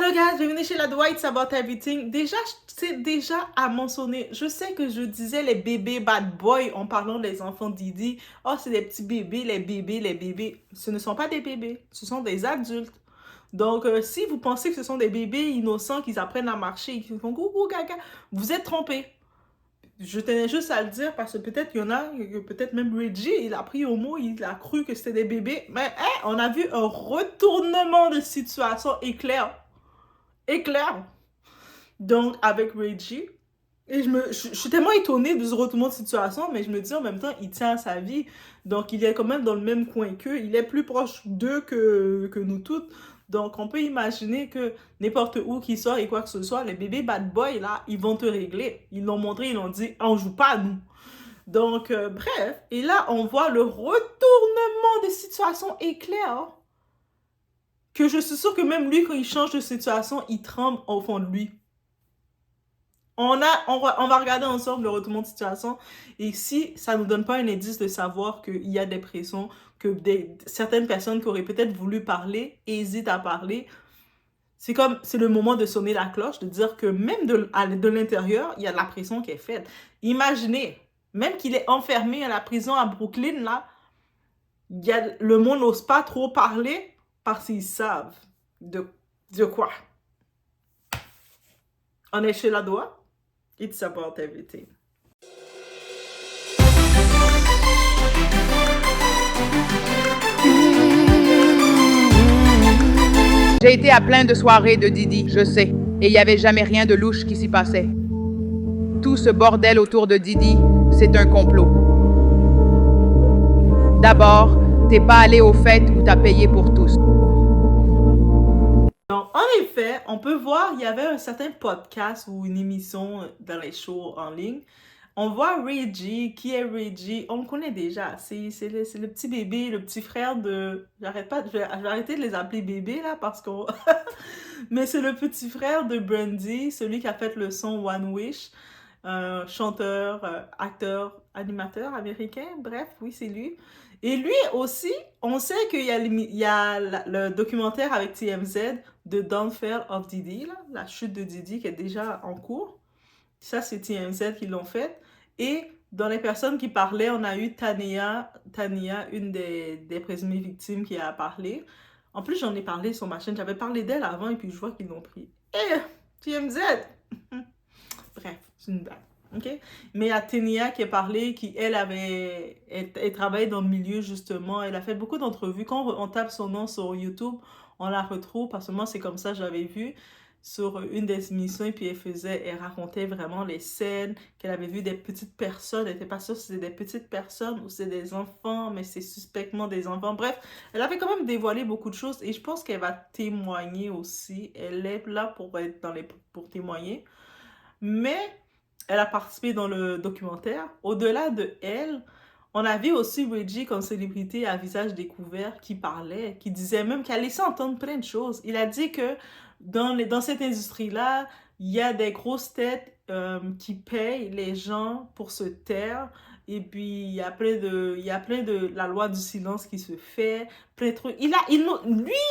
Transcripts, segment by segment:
Hello guys, bienvenue chez la Dwight, it's about everything. Déjà, c'est déjà à mentionner. Je sais que je disais les bébés bad boys en parlant des enfants Didi. Oh, c'est des petits bébés, les bébés, les bébés. Ce ne sont pas des bébés, ce sont des adultes. Donc, si vous pensez que ce sont des bébés innocents qui apprennent à marcher, qui font coucou gaga, vous êtes trompés. Je tenais juste à le dire parce que peut-être il y en a, peut-être même Reggie, il a pris au mot, il a cru que c'était des bébés. Mais on a vu un retournement de situation éclair. Donc, avec Reggie. Et je suis tellement étonnée de ce retournement de situation, mais je me dis en même temps, il tient à sa vie. Donc, il est quand même dans le même coin qu'eux. Il est plus proche d'eux que nous toutes. Donc, on peut imaginer que n'importe où qu'il soit et quoi que ce soit, les bébés bad boys, là, ils vont te régler. Ils l'ont montré, ils l'ont dit, on joue pas à nous. Donc, bref. Et là, on voit le retournement de situation éclair. Que je suis sûre que même lui, quand il change de situation, il tremble au fond de lui. On va regarder ensemble le retournement de situation et si ça ne nous donne pas un indice de savoir qu'il y a des pressions, que certaines personnes qui auraient peut-être voulu parler hésitent à parler, c'est le moment de sonner la cloche, de dire que même de l'intérieur, il y a de la pression qui est faite. Imaginez, même qu'il est enfermé à la prison à Brooklyn, là, le monde n'ose pas trop parler parce qu'ils savent de quoi. On est chez la Doua. It's about everything. J'ai été à plein de soirées de Didi, je sais, et il n'y avait jamais rien de louche qui s'y passait. Tout ce bordel autour de Didi, c'est un complot. D'abord, t'es pas allé aux fêtes où t'as payé pour tous. Donc, en effet, on peut voir, il y avait un certain podcast ou une émission dans les shows en ligne. On voit Reggie. Qui est Reggie? On le connaît déjà. C'est le petit bébé, le petit frère de... je vais arrêter de les appeler bébés, là, parce qu'on... Mais c'est le petit frère de Brandy, celui qui a fait le son One Wish. Chanteur, acteur, animateur américain. Bref, oui, c'est lui. Et lui aussi, on sait qu'il y a le documentaire avec TMZ de Downfall of Didi, là, la chute de Didi qui est déjà en cours. Ça, c'est TMZ qui l'ont fait. Et dans les personnes qui parlaient, on a eu Tania, une des présumées victimes qui a parlé. En plus, j'en ai parlé sur ma chaîne. J'avais parlé d'elle avant et puis je vois qu'ils l'ont pris. TMZ! Bref, c'est une blague. Okay? Mais il y a Tania qui a parlé, qui, elle travaille dans le milieu justement. Elle a fait beaucoup d'entrevues. Quand on tape son nom sur YouTube, on la retrouve parce que moi, c'est comme ça que j'avais vu sur une des émissions. Et puis elle racontait vraiment les scènes qu'elle avait vues des petites personnes. Elle n'était pas sûre si c'était des petites personnes ou si c'était des enfants, mais c'est suspectement des enfants. Bref, elle avait quand même dévoilé beaucoup de choses et je pense qu'elle va témoigner aussi. Elle est là pour être pour témoigner. Mais elle a participé dans le documentaire. Au-delà de elle, on a vu aussi Reggie comme célébrité à visage découvert qui parlait, qui disait même qu'elle laissait entendre plein de choses. Il a dit que dans cette industrie-là, il y a des grosses têtes qui payent les gens pour se taire. Et puis, il y a plein de la loi du silence qui se fait, plein de trucs.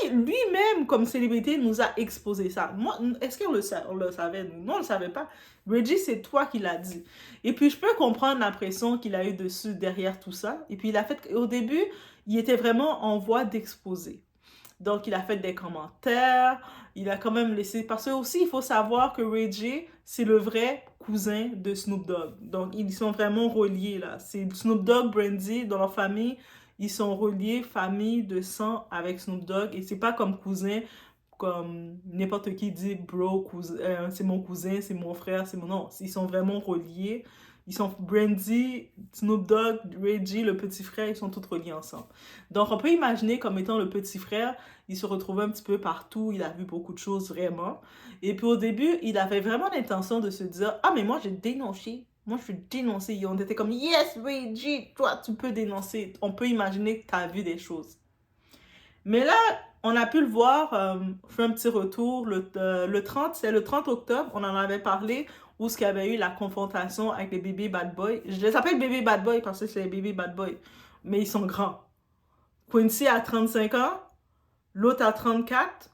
Lui-même, comme célébrité, nous a exposé ça. Moi, est-ce qu'on le savait, nous? Non, on le savait pas. Reggie, c'est toi qui l'as dit. Et puis, je peux comprendre l'impression qu'il a eu derrière tout ça. Et puis, au début, il était vraiment en voie d'exposer. Donc, il a fait des commentaires, il a quand même laissé... Parce que aussi, il faut savoir que Reggie, c'est le vrai cousin de Snoop Dogg. Donc, ils sont vraiment reliés, là. C'est Snoop Dogg, Brandy, dans leur famille, ils sont reliés, famille de sang avec Snoop Dogg. Et c'est pas comme cousin, comme n'importe qui dit, bro, c'est mon cousin, c'est mon frère, c'est mon... Non, ils sont vraiment reliés. Ils sont Brandy, Snoop Dogg, Reggie, le petit frère, ils sont tous reliés ensemble. Donc, on peut imaginer comme étant le petit frère, il se retrouvait un petit peu partout, il a vu beaucoup de choses vraiment. Et puis au début, il avait vraiment l'intention de se dire, ah mais moi j'ai dénoncé, moi je suis dénoncé. Et on était comme, yes Reggie, toi tu peux dénoncer. On peut imaginer que tu as vu des choses. Mais là, on a pu le voir, je fais un petit retour, c'est le 30 octobre, on en avait parlé, où il y avait eu la confrontation avec les bébés bad boys. Je les appelle bébés bad boys parce que c'est les bébés bad boys, mais ils sont grands. Quincy a 35 ans, l'autre a 34,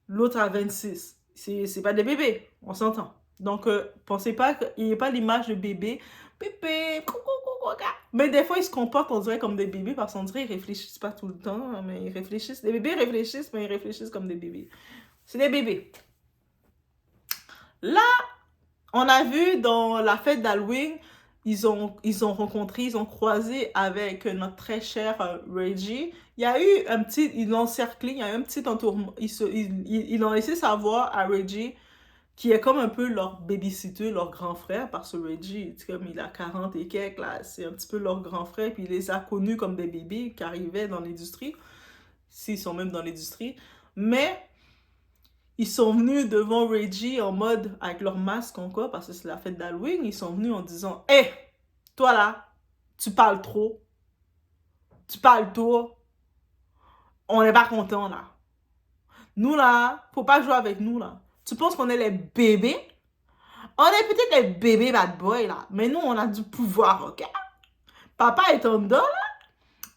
l'autre a 26. c'est pas des bébés, on s'entend. Donc, pensez pas qu'il n'y ait pas l'image de bébé. Bébé, coucou, coucou, coucou. Mais des fois, ils se comportent, on dirait, comme des bébés, parce qu'on dirait qu'ils réfléchissent pas tout le temps, mais ils réfléchissent. Les bébés réfléchissent, mais ils réfléchissent comme des bébés. C'est des bébés. Là, on a vu dans la fête d'Halloween, ils ont rencontré, ils ont croisé avec notre très cher Reggie. Il y a eu un petit, ils l'ont encerclé, il y a eu un petit entourement. Ils ont laissé savoir à Reggie qui est comme un peu leur babysitter, leur grand frère, parce que Reggie, comme il a 40 et quelques, là, c'est un petit peu leur grand frère, puis il les a connus comme des bébés qui arrivaient dans l'industrie, s'ils sont même dans l'industrie. Mais ils sont venus devant Reggie en mode avec leur masque encore, parce que c'est la fête d'Halloween. Ils sont venus en disant: Hé, hey, toi là, tu parles trop. Tu parles trop. On n'est pas content là. Nous là, faut pas jouer avec nous là. Tu penses qu'on est les bébés? On est peut-être les bébés bad boy là, mais nous on a du pouvoir, ok? Papa est en dedans là,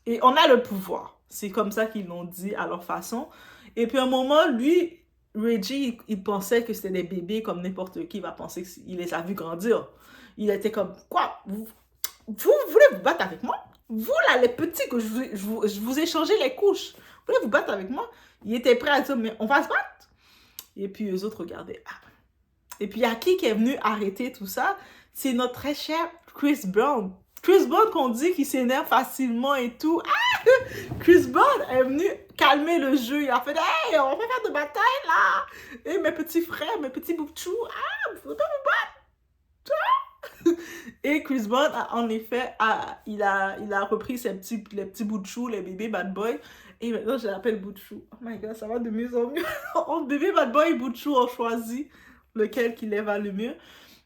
et on a le pouvoir. C'est comme ça qu'ils l'ont dit à leur façon. Et puis à un moment, lui, Reggie, il pensait que c'était des bébés comme n'importe qui va penser qu'il les a vus grandir. Il était comme, quoi? Vous voulez vous battre avec moi? Vous là, les petits, que je vous ai changé les couches. Vous voulez vous battre avec moi? Il était prêt à dire, mais on va se battre? Et puis eux autres regardaient. Ah. Et puis il y a qui est venu arrêter tout ça? C'est notre très cher Chris Brown. Chris Brown qu'on dit qu'il s'énerve facilement et tout. Ah! Chris Brown est venu calmer le jeu. Il a fait, hey, on va faire de bataille là. Et mes petits frères, mes petits boutchous, ah, faut pas vous battre. Et Chris Brown, en effet, il a repris les petits boutchous, les bébés bad boy. Et maintenant, je l'appelle boutchou. Oh my god, ça va de mieux en mieux. Entre bébé bad boy et boutchou, on choisit lequel qui les va le mieux.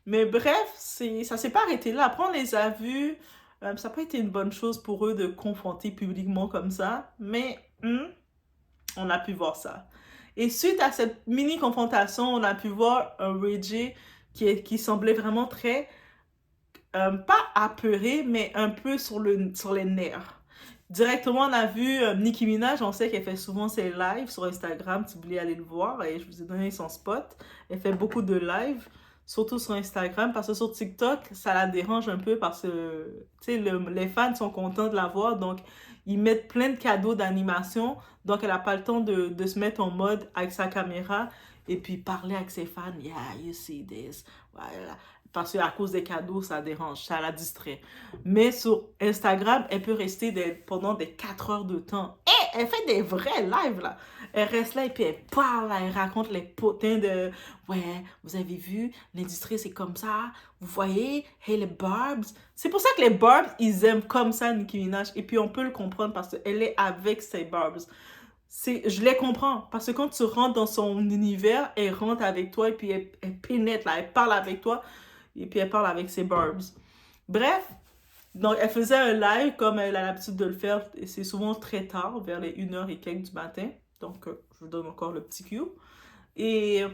Mais bref, ça s'est pas arrêté là. Après, on les a vus. Ça n'a pas été une bonne chose pour eux de confronter publiquement comme ça. Mais on a pu voir ça. Et suite à cette mini-confrontation, on a pu voir un Reggie qui semblait vraiment très, pas apeuré, mais un peu sur les nerfs. Directement, on a vu Nicki Minaj. On sait qu'elle fait souvent ses lives sur Instagram. Si vous voulez aller le voir, et je vous ai donné son spot. Elle fait beaucoup de lives, surtout sur Instagram, parce que sur TikTok, ça la dérange un peu parce que, tu sais, les fans sont contents de la voir, donc ils mettent plein de cadeaux d'animation, donc elle n'a pas le temps de se mettre en mode avec sa caméra et puis parler avec ses fans. Yeah, you see this. Voilà. Parce qu'à cause des cadeaux, ça dérange, ça la distrait. Mais sur Instagram, elle peut rester pendant des 4 heures de temps. Et elle fait des vrais lives, là. Elle reste là et puis elle parle, là, elle raconte les potins de... Ouais, vous avez vu, l'industrie, c'est comme ça. Vous voyez, hey, les Barbs. C'est pour ça que les Barbs, ils aiment comme ça Nicki Minaj. Et puis, on peut le comprendre parce qu'elle est avec ses Barbs. Je les comprends. Parce que quand tu rentres dans son univers, elle rentre avec toi et puis elle pénètre, là. Elle parle avec toi. Et puis, elle parle avec ses Barbs. Bref, donc, elle faisait un live comme elle a l'habitude de le faire. Et c'est souvent très tard, vers les 1h et quelques du matin. Donc, je vous donne encore le petit cue. Et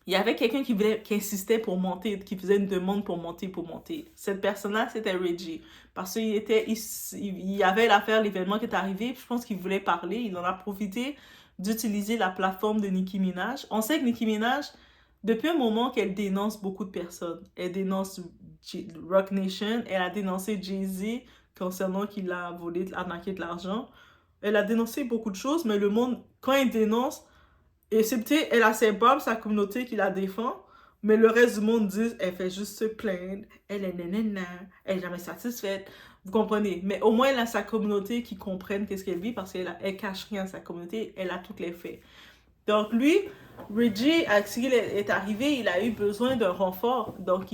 il y avait quelqu'un qui insistait pour monter, qui faisait une demande pour monter. Cette personne-là, c'était Reggie. Parce qu'il y avait l'affaire, l'événement qui est arrivé. Je pense qu'il voulait parler. Il en a profité d'utiliser la plateforme de Nicki Minaj. On sait que Nicki Minaj, depuis un moment qu'elle dénonce beaucoup de personnes. Elle dénonce Roc Nation. Elle a dénoncé Jay-Z concernant qu'il a volé, arnaqué de l'argent. Elle a dénoncé beaucoup de choses, mais le monde, quand elle dénonce, et c'est peut-être, elle a ses barbes, sa communauté qui la défend, mais le reste du monde dit, elle fait juste se plaindre, elle est nanana, elle est jamais satisfaite, vous comprenez. Mais au moins, elle a sa communauté qui comprenne qu'est-ce qu'elle vit, parce qu'elle cache rien à sa communauté, elle a toutes les faits. Donc lui, Reggie, à ce qu'il est arrivé, il a eu besoin d'un renfort. Donc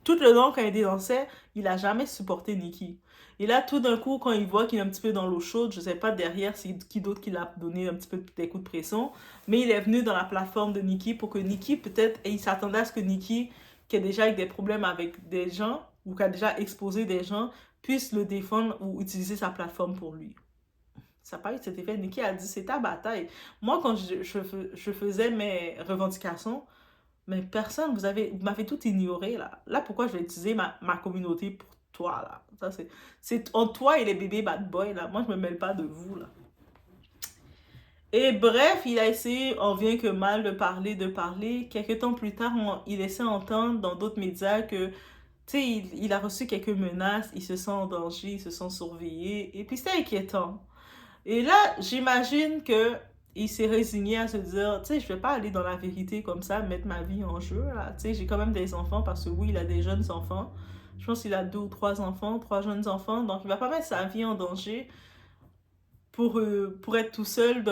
tout le long, quand il dénonçait, il n'a jamais supporté Nicki. Et là, tout d'un coup, quand il voit qu'il est un petit peu dans l'eau chaude, je ne sais pas derrière c'est qui d'autre qui l'a donné un petit peu des coups de pression, mais il est venu dans la plateforme de Nicki pour que Nicki, peut-être, et il s'attendait à ce que Nicki, qui a déjà eu des problèmes avec des gens, ou qui a déjà exposé des gens, puisse le défendre ou utiliser sa plateforme pour lui. Ça n'a pas eu cet effet. Nicki a dit, c'est ta bataille. Moi, quand je faisais mes revendications, mais personne, vous m'avez tout ignoré, là. Là, pourquoi je vais utiliser ma communauté pour toi, là? Ça, c'est entre toi et les bébés bad boy, là. Moi, je me mêle pas de vous, là. Et bref, il a essayé, on vient que mal de parler. Quelques temps plus tard, il laissait entendre dans d'autres médias que, tu sais, il a reçu quelques menaces, il se sent en danger, il se sent surveillé. Et puis c'est inquiétant. Et là, j'imagine que il s'est résigné à se dire, tu sais, je vais pas aller dans la vérité comme ça, mettre ma vie en jeu, là. Tu sais, j'ai quand même des enfants parce que oui, il a des jeunes enfants. Je pense qu'il a 2 ou 3 enfants, 3 jeunes enfants. Donc, il va pas mettre sa vie en danger pour être tout seul.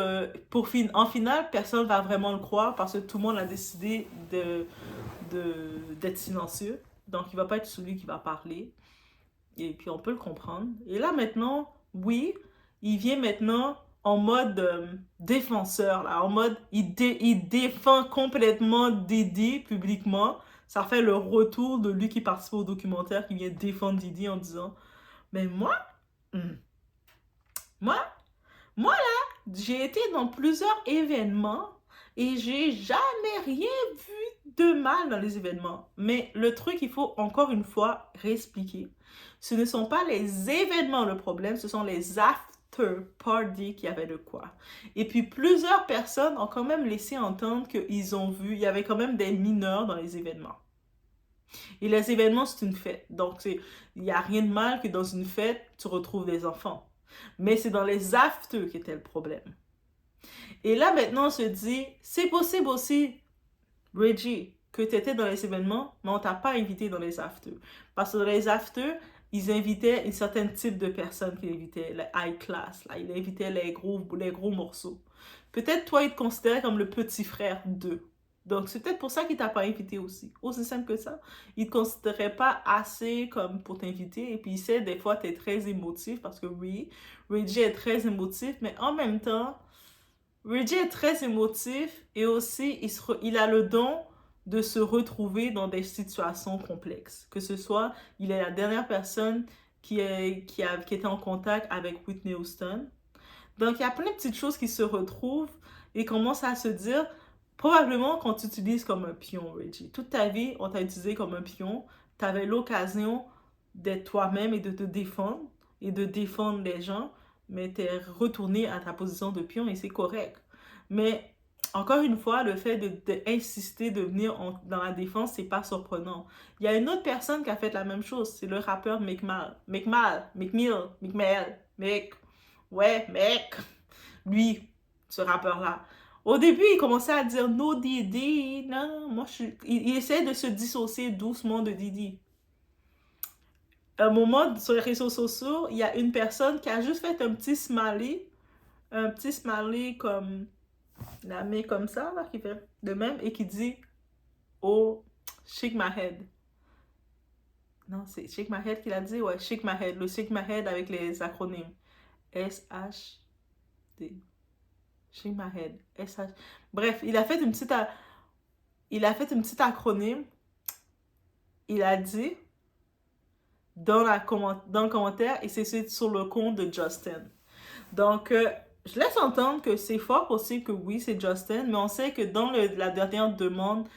En finale, personne va vraiment le croire parce que tout le monde a décidé d'être silencieux. Donc, il va pas être celui qui va parler. Et puis, on peut le comprendre. Et là, maintenant, oui, il vient maintenant en mode défenseur, là, en mode, il défend complètement Didi publiquement. Ça fait le retour de lui qui participe au documentaire, qui vient défendre Didi en disant, mais hmm, moi, moi là, j'ai été dans plusieurs événements et j'ai jamais rien vu de mal dans les événements. Mais le truc, il faut encore une fois réexpliquer. Ce ne sont pas les événements le problème, ce sont les after parties qui avaient de quoi. Et puis plusieurs personnes ont quand même laissé entendre qu'ils ont vu, il y avait quand même des mineurs dans les événements. Et les événements, c'est une fête. Donc, il n'y a rien de mal que dans une fête, tu retrouves des enfants. Mais c'est dans les after qui était le problème. Et là, maintenant, on se dit, c'est possible aussi, Reggie, que tu étais dans les événements, mais on t'a pas invité dans les after. Parce que dans les after, ils invitaient un certain type de personnes qu'ils invitaient, les high class, là. Ils invitaient les gros morceaux. Peut-être toi, ils te considéraient comme le petit frère d'eux. Donc, c'est peut-être pour ça qu'il t'a pas invité aussi. Aussi simple que ça. Il te considérait pas assez comme pour t'inviter. Et puis, il sait, des fois, tu es très émotif parce que oui, Reggie est très émotif, mais en même temps, Reggie est très émotif et aussi, il a le don de se retrouver dans des situations complexes. Que ce soit, il est la dernière personne qui était en contact avec Whitney Houston. Donc, il y a plein de petites choses qui se retrouvent et commencent à se dire, probablement qu'on t'utilise comme un pion, Reggie. Toute ta vie, on t'a utilisé comme un pion. Tu avais l'occasion d'être toi-même et de te défendre et de défendre les gens, mais tu es retourné à ta position de pion et c'est correct. Mais encore une fois, le fait d'insister de venir dans la défense, c'est pas surprenant. Il y a une autre personne qui a fait la même chose, c'est le rappeur Meek Mill. Ouais, mec, lui, ce rappeur-là. Au début, il commençait à dire no Didi, non, moi je suis. Il essayait de se dissocier doucement de Didi. À un moment, sur les réseaux sociaux, il y a une personne qui a juste fait un petit smiley comme la main comme ça, là, qui fait de même, et qui dit oh, shake my head. Non, c'est shake my head qu'il a dit, ouais, shake my head, le shake my head avec les acronymes. S-H-D. Shake my head. S-H. Bref, il a fait une petite acronyme. Il a dit dans le commentaire et c'est sur le compte de Justin. Donc, je laisse entendre que c'est fort possible que oui, c'est Justin, mais on sait que dans la dernière demande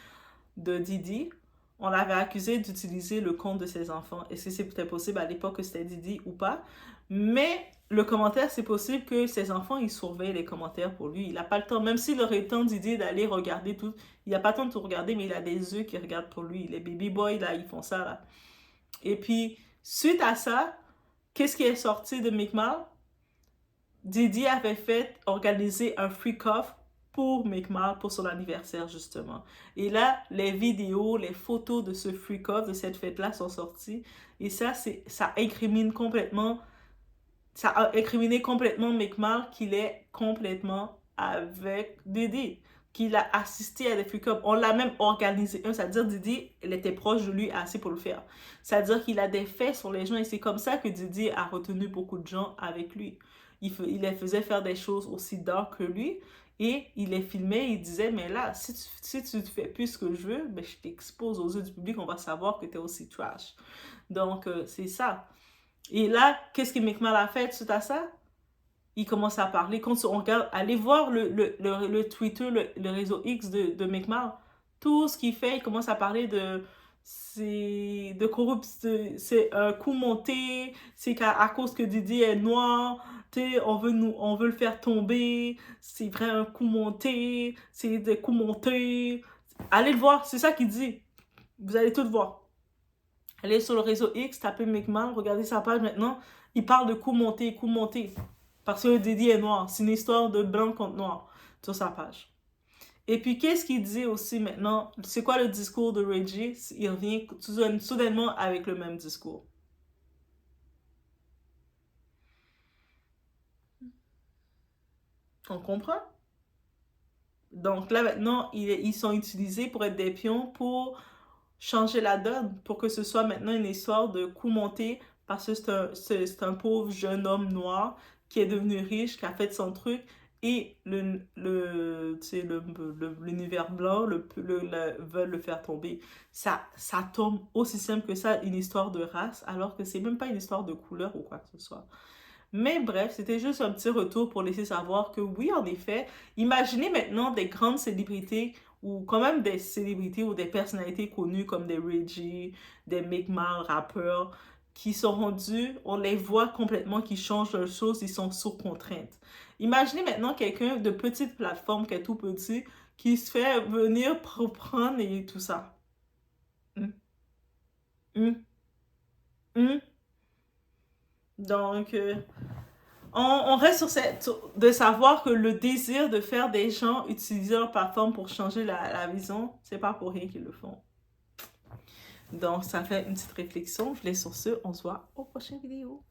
de Didi, on l'avait accusé d'utiliser le compte de ses enfants. Est-ce que c'est peut-être possible à l'époque que c'était Didi ou pas? Mais le commentaire, c'est possible que ses enfants, ils surveillent les commentaires pour lui. Il n'a pas le temps, même s'il aurait le temps Didi d'aller regarder tout. Il n'a pas le temps de tout regarder, mais il a des yeux qui regardent pour lui. Les baby boys, là, ils font ça, là. Et puis, suite à ça, qu'est-ce qui est sorti de Meek Mill? Didi avait organiser un freak-off pour Meek Mill pour son anniversaire, justement. Et là, les vidéos, les photos de ce freak-off, de cette fête-là sont sorties. Et ça a incriminé complètement Meek Mill qu'il est complètement avec Didi, qu'il a assisté à des freak-offs. On l'a même organisé un, c'est-à-dire Didi, elle était proche de lui assez pour le faire. C'est-à-dire qu'il a des faits sur les gens et c'est comme ça que Didi a retenu beaucoup de gens avec lui. Il les faisait faire des choses aussi dark que lui et il les filmait et il disait mais là, si tu te fais plus ce que je veux, ben, je t'expose aux yeux du public, on va savoir que tu es aussi trash. Donc, c'est ça. Et là, qu'est-ce que Meek Mill a fait suite à ça? Il commence à parler. Quand on regarde, allez voir le Twitter, le réseau X de Meek Mill. Tout ce qu'il fait, il commence à parler de corruption, c'est un coup monté, c'est à cause que Didi est noir, on veut le faire tomber, c'est vrai un coup monté, c'est des coups montés. Allez le voir, c'est ça qu'il dit. Vous allez tout voir. Allez sur le réseau X, tapez McMahon, regardez sa page maintenant. Il parle de coups montés. Parce que Diddy est noir. C'est une histoire de blanc contre noir sur sa page. Et puis, qu'est-ce qu'il dit aussi maintenant? C'est quoi le discours de Reggie? Il revient soudainement avec le même discours. On comprend? Donc là, maintenant, ils sont utilisés pour être des pions pour changer la donne, pour que ce soit maintenant une histoire de coup monté, parce que c'est un pauvre jeune homme noir qui est devenu riche, qui a fait son truc, et l'univers blanc veulent le faire tomber. Ça tombe aussi simple que ça, une histoire de race, alors que c'est même pas une histoire de couleur ou quoi que ce soit. Mais bref, c'était juste un petit retour pour laisser savoir que oui, en effet, imaginez maintenant des grandes célébrités ou quand même des célébrités ou des personnalités connues comme des Reggie, des Meek Mill, rappeurs, qui sont rendus, on les voit complètement, qui changent leurs choses, ils sont sous contrainte. Imaginez maintenant quelqu'un de petite plateforme qui est tout petit, qui se fait venir prendre et tout ça. Hum, hum, hum. Donc, on reste sur de savoir que le désir de faire des gens utiliser leur plateforme pour changer la vision, c'est pas pour rien qu'ils le font. Donc, ça fait une petite réflexion. Je laisse sur ce. On se voit aux prochaines vidéos.